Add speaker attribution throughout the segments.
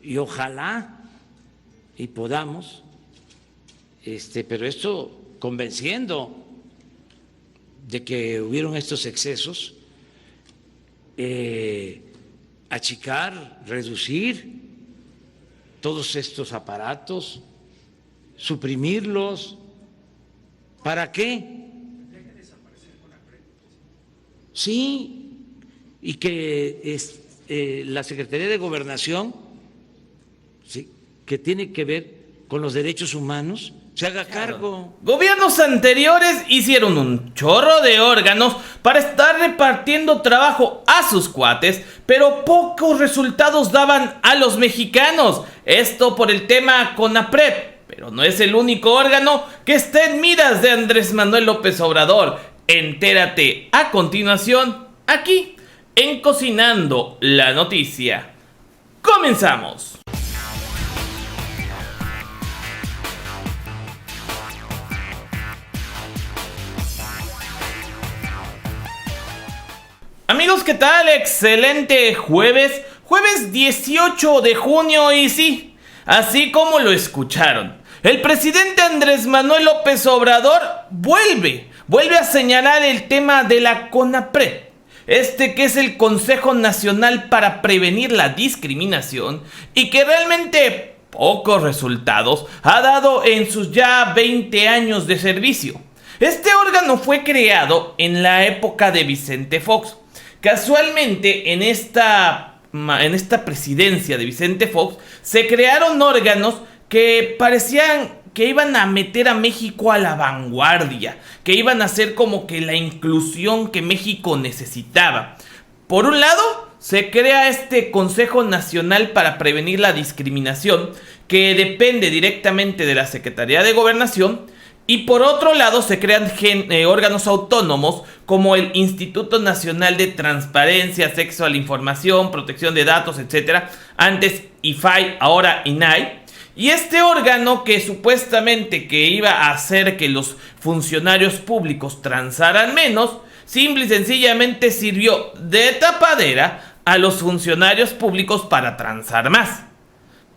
Speaker 1: Y ojalá y podamos, pero esto convenciendo de que hubieron estos excesos, achicar, reducir todos estos aparatos, suprimirlos. ¿Para qué? Sí, y que la Secretaría de Gobernación, sí, que tiene que ver con los derechos humanos, se haga cargo.
Speaker 2: Gobiernos anteriores hicieron un chorro de órganos para estar repartiendo trabajo a sus cuates, pero pocos resultados daban a los mexicanos. Esto por el tema CONAPRED, pero no es el único órgano que está en miras de Andrés Manuel López Obrador. Entérate a continuación aquí en Cocinando la Noticia. ¡Comenzamos! Amigos, ¿qué tal? Excelente jueves, jueves 18 de junio y sí, así como lo escucharon, el presidente Andrés Manuel López Obrador vuelve a señalar el tema de la CONAPRED, que es el Consejo Nacional para Prevenir la Discriminación y que realmente pocos resultados ha dado en sus ya 20 años de servicio. Este órgano fue creado en la época de Vicente Fox. Casualmente, en esta presidencia de Vicente Fox, se crearon órganos que parecían que iban a meter a México a la vanguardia, que iban a hacer como que la inclusión que México necesitaba. Por un lado, se crea este Consejo Nacional para Prevenir la Discriminación, que depende directamente de la Secretaría de Gobernación. Y por otro lado se crean órganos autónomos como el Instituto Nacional de Transparencia, Acceso a la Información, Protección de Datos, etc. Antes IFAI, ahora INAI. Y este órgano que supuestamente que iba a hacer que los funcionarios públicos transaran menos, simple y sencillamente sirvió de tapadera a los funcionarios públicos para transar más.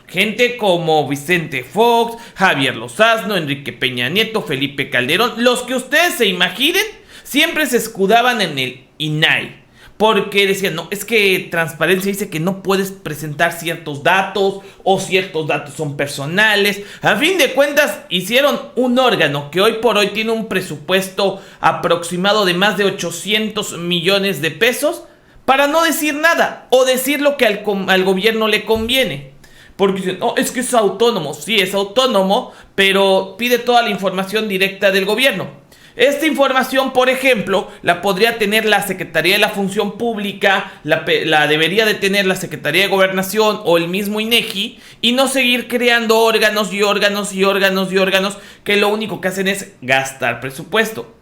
Speaker 2: Gente como Vicente Fox, Javier Lozano, Enrique Peña Nieto, Felipe Calderón, los que ustedes se imaginen, siempre se escudaban en el INAI. Porque decían, no, es que transparencia dice que no puedes presentar ciertos datos o ciertos datos son personales. A fin de cuentas, hicieron un órgano que hoy por hoy tiene un presupuesto aproximado de más de 800 millones de pesos para no decir nada o decir lo que al gobierno le conviene. Porque dicen, no, es que es autónomo. Sí, es autónomo, pero pide toda la información directa del gobierno. Esta información, por ejemplo, la podría tener la Secretaría de la Función Pública, la debería de tener la Secretaría de Gobernación o el mismo INEGI, y no seguir creando órganos y órganos y órganos y órganos que lo único que hacen es gastar presupuesto.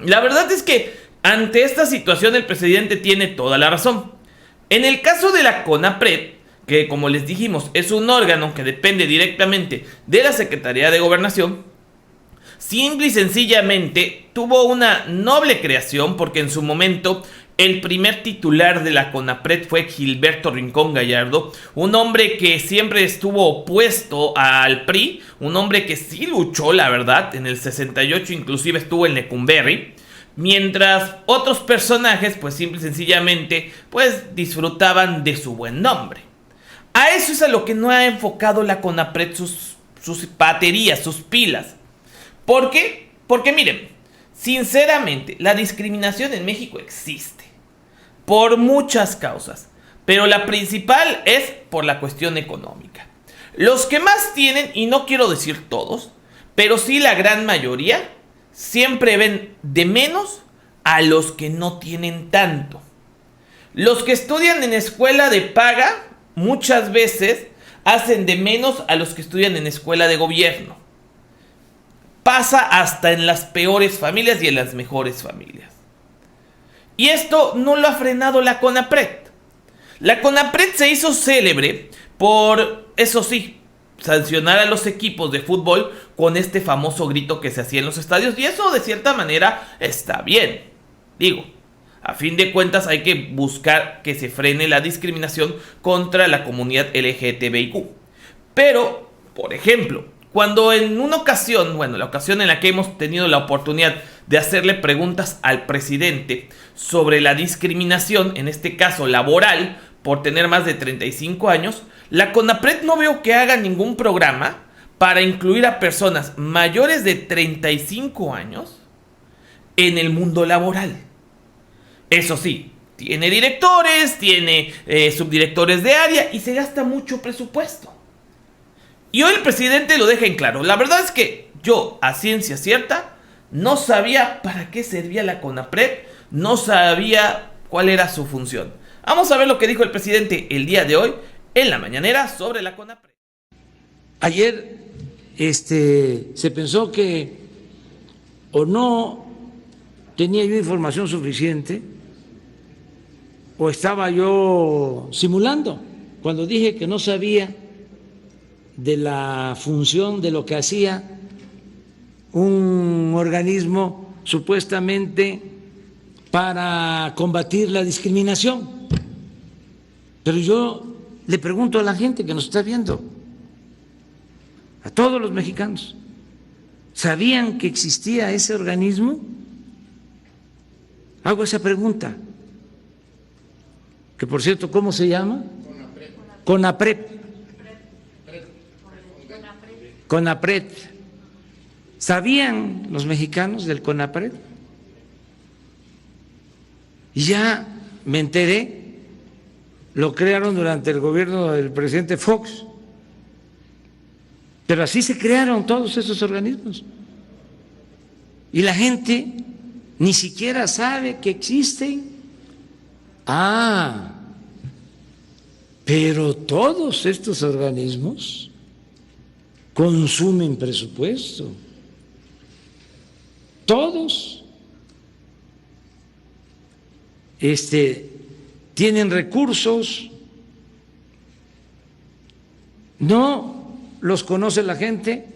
Speaker 2: La verdad es que ante esta situación el presidente tiene toda la razón. En el caso de la CONAPRED, que como les dijimos es un órgano que depende directamente de la Secretaría de Gobernación, simple y sencillamente tuvo una noble creación porque en su momento el primer titular de la CONAPRED fue Gilberto Rincón Gallardo, un hombre que siempre estuvo opuesto al PRI, un hombre que sí luchó, la verdad, en el 68 inclusive estuvo en Lecumberri, mientras otros personajes pues simple y sencillamente pues disfrutaban de su buen nombre. A eso es a lo que no ha enfocado la CONAPRED sus baterías, sus pilas. ¿Por qué? Porque miren, sinceramente, la discriminación en México existe por muchas causas, pero la principal es por la cuestión económica. Los que más tienen, y no quiero decir todos, pero sí la gran mayoría, siempre ven de menos a los que no tienen tanto. Los que estudian en escuela de paga muchas veces hacen de menos a los que estudian en escuela de gobierno. Pasa hasta en las peores familias y en las mejores familias. Y esto no lo ha frenado la CONAPRED. La CONAPRED se hizo célebre por, eso sí, sancionar a los equipos de fútbol con este famoso grito que se hacía en los estadios. Y eso de cierta manera está bien. Digo, A fin de cuentas hay que buscar que se frene la discriminación contra la comunidad LGTBIQ. Pero, por ejemplo, cuando en una ocasión, la ocasión en la que hemos tenido la oportunidad de hacerle preguntas al presidente sobre la discriminación, en este caso laboral, por tener más de 35 años, la CONAPRED no veo que haga ningún programa para incluir a personas mayores de 35 años en el mundo laboral. Eso sí, tiene directores, tiene subdirectores de área y se gasta mucho presupuesto. Y hoy el presidente lo deja en claro. La verdad es que yo, a ciencia cierta, no sabía para qué servía la CONAPRED, no sabía cuál era su función. Vamos a ver lo que dijo el presidente el día de hoy en la mañanera sobre la CONAPRED.
Speaker 1: Ayer se pensó que o no tenía yo información suficiente o estaba yo simulando cuando dije que no sabía de la función de lo que hacía un organismo supuestamente para combatir la discriminación. Pero yo le pregunto a la gente que nos está viendo, a todos los mexicanos, ¿sabían que existía ese organismo? Hago esa pregunta. Que por cierto, ¿cómo se llama? CONAPRED. CONAPRED. ¿Sabían los mexicanos del CONAPRED? Y ya me enteré, lo crearon durante el gobierno del presidente Fox, pero así se crearon todos esos organismos. Y la gente ni siquiera sabe que existen. Pero todos estos organismos consumen presupuesto. Todos tienen recursos, no los conoce la gente,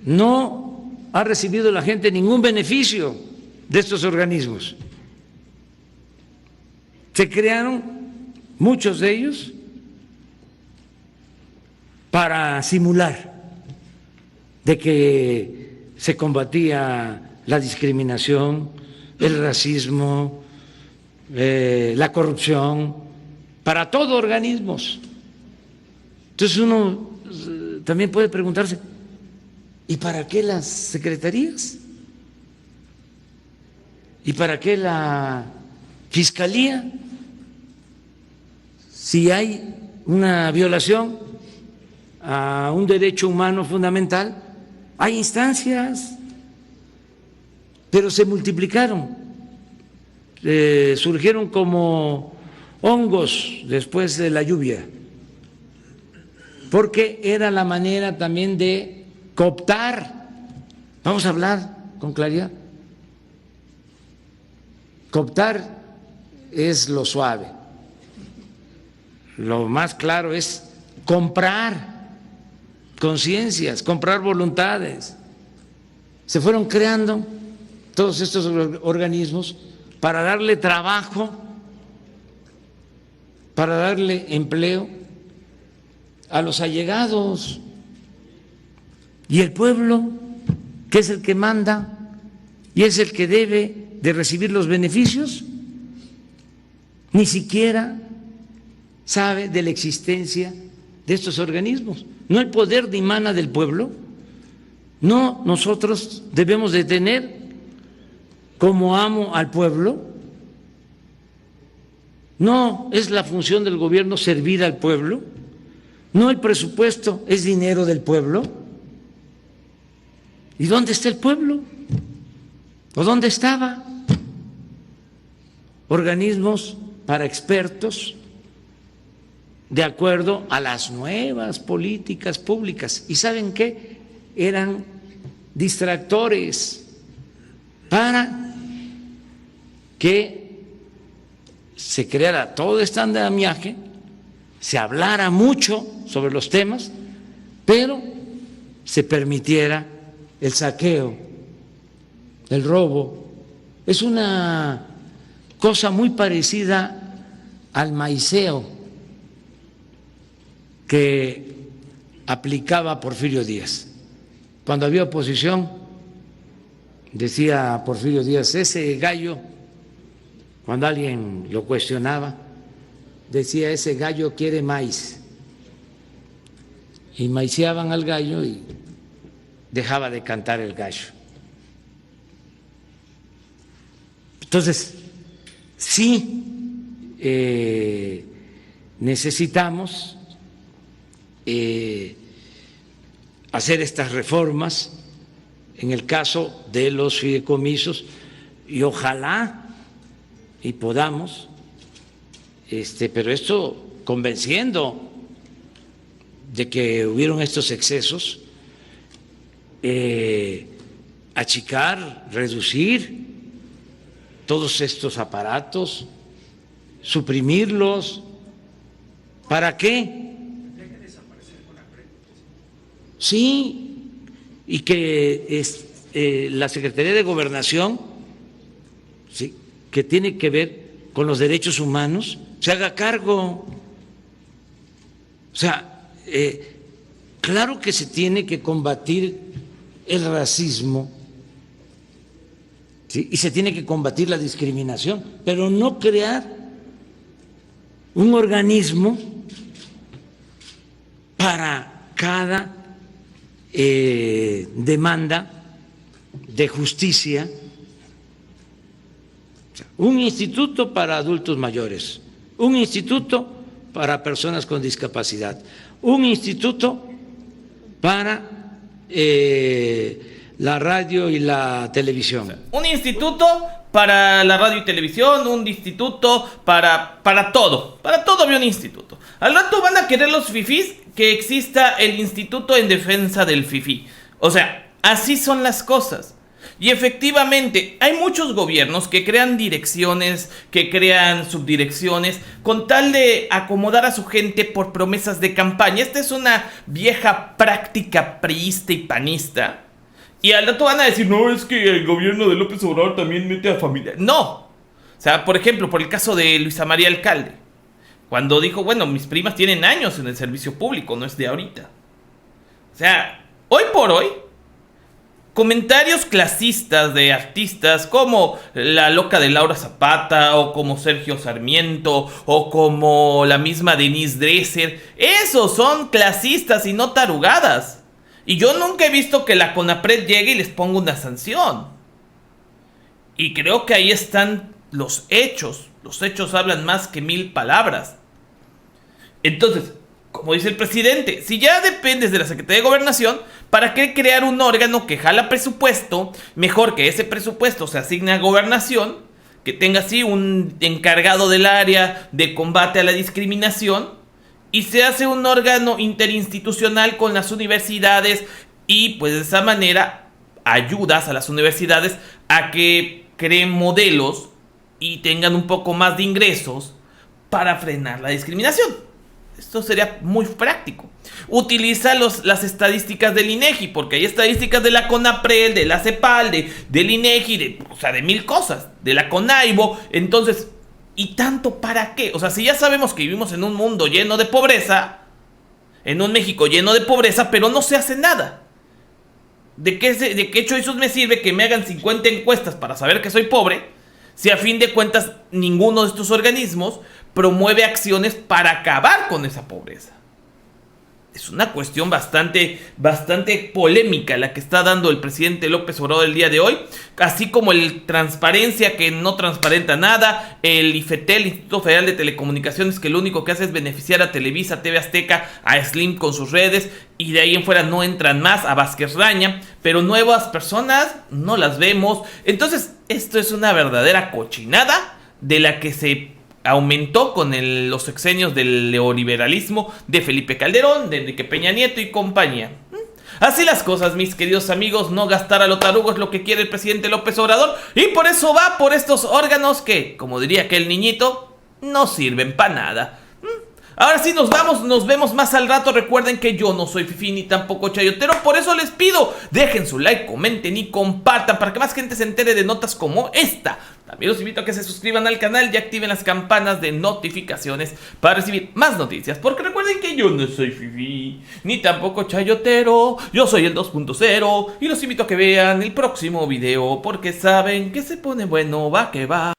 Speaker 1: no ha recibido la gente ningún beneficio de estos organismos. Se crearon muchos de ellos para simular de que se combatía la discriminación, el racismo, la corrupción, para todo organismos. Entonces uno también puede preguntarse, ¿y para qué las secretarías? ¿Y para qué la fiscalía? Si hay una violación a un derecho humano fundamental, hay instancias, pero se multiplicaron, surgieron como hongos después de la lluvia, porque era la manera también de cooptar. Vamos a hablar con claridad. Cooptar es lo suave, lo más claro es comprar conciencias, comprar voluntades. Se fueron creando todos estos organismos para darle trabajo, para darle empleo a los allegados. Y el pueblo, que es el que manda y es el que debe de recibir los beneficios, ni siquiera sabe de la existencia de estos organismos. No el poder dimana del pueblo, no nosotros debemos de tener como amo al pueblo, no es la función del gobierno servir al pueblo, no el presupuesto es dinero del pueblo. ¿Y dónde está el pueblo? ¿O dónde estaba? Organismos para expertos de acuerdo a las nuevas políticas públicas. ¿Y saben qué? Eran distractores para que se creara todo este andamiaje, se hablara mucho sobre los temas, pero se permitiera el saqueo, el robo. Es una cosa muy parecida al maiceo que aplicaba Porfirio Díaz. Cuando había oposición, decía Porfirio Díaz, ese gallo, cuando alguien lo cuestionaba, decía, ese gallo quiere maíz. Y maiceaban al gallo y dejaba de cantar el gallo. Entonces, sí necesitamos hacer estas reformas en el caso de los fideicomisos y ojalá y podamos, pero esto convenciendo de que hubieron estos excesos, achicar, reducir todos estos aparatos, suprimirlos. ¿Para qué? Sí, y que la Secretaría de Gobernación, sí, que tiene que ver con los derechos humanos, se haga cargo. O sea, claro que se tiene que combatir el racismo, ¿sí? Y se tiene que combatir la discriminación, pero no crear un organismo para cada demanda de justicia. Un instituto para adultos mayores, un instituto para personas con discapacidad, un instituto para la radio y la televisión.
Speaker 2: Un instituto para la radio y televisión, un instituto para todo. Para todo había un instituto. Al rato van a querer los fifís que exista el instituto en defensa del fifí. O sea, así son las cosas. Y efectivamente, hay muchos gobiernos que crean direcciones, que crean subdirecciones, con tal de acomodar a su gente por promesas de campaña. Esta es una vieja práctica priista y panista. Y al rato van a decir, no, es que el gobierno de López Obrador también mete a familia. No. O sea, por ejemplo, por el caso de Luisa María Alcalde, cuando dijo, bueno, mis primas tienen años en el servicio público, no es de ahorita. O sea, hoy por hoy, comentarios clasistas de artistas como la loca de Laura Zapata, o como Sergio Sarmiento, o como la misma Denise Dresser, esos son clasistas y no tarugadas. Y yo nunca he visto que la CONAPRED llegue y les ponga una sanción. Y creo que ahí están los hechos. Los hechos hablan más que 1000 palabras. Entonces, como dice el presidente, si ya dependes de la Secretaría de Gobernación, ¿para qué crear un órgano que jala presupuesto? Mejor que ese presupuesto se asigne a Gobernación, que tenga así un encargado del área de combate a la discriminación, y se hace un órgano interinstitucional con las universidades, y pues de esa manera ayudas a las universidades a que creen modelos y tengan un poco más de ingresos para frenar la discriminación. Esto sería muy práctico. Utiliza las estadísticas del INEGI, porque hay estadísticas de la CONAPRED, de la CEPAL, del INEGI, de 1000 cosas, de la CONAIBO. Entonces, ¿y tanto para qué? O sea, si ya sabemos que vivimos en un mundo lleno de pobreza, en un México lleno de pobreza, pero no se hace nada. ¿De qué choices me sirve que me hagan 50 encuestas para saber que soy pobre, si a fin de cuentas ninguno de estos organismos promueve acciones para acabar con esa pobreza? Es una cuestión bastante polémica la que está dando el presidente López Obrador el día de hoy, así como el transparencia, que no transparenta nada, el IFETEL, el Instituto Federal de Telecomunicaciones, que lo único que hace es beneficiar a Televisa, TV Azteca, a Slim con sus redes, y de ahí en fuera no entran más, a Vázquez Raña, pero nuevas personas no las vemos. Entonces, esto es una verdadera cochinada de la que se aumentó con los sexenios del neoliberalismo de Felipe Calderón, de Enrique Peña Nieto y compañía. Así las cosas, mis queridos amigos. No gastar a lo tarugo es lo que quiere el presidente López Obrador, y por eso va por estos órganos que, como diría aquel niñito, no sirven para nada. Ahora sí nos vemos más al rato. Recuerden que yo no soy fifí ni tampoco chayotero, por eso les pido, dejen su like, comenten y compartan para que más gente se entere de notas como esta. También los invito a que se suscriban al canal y activen las campanas de notificaciones para recibir más noticias. Porque recuerden que yo no soy fifi, ni tampoco chayotero. Yo soy el 2.0 y los invito a que vean el próximo video porque saben que se pone bueno, va que va.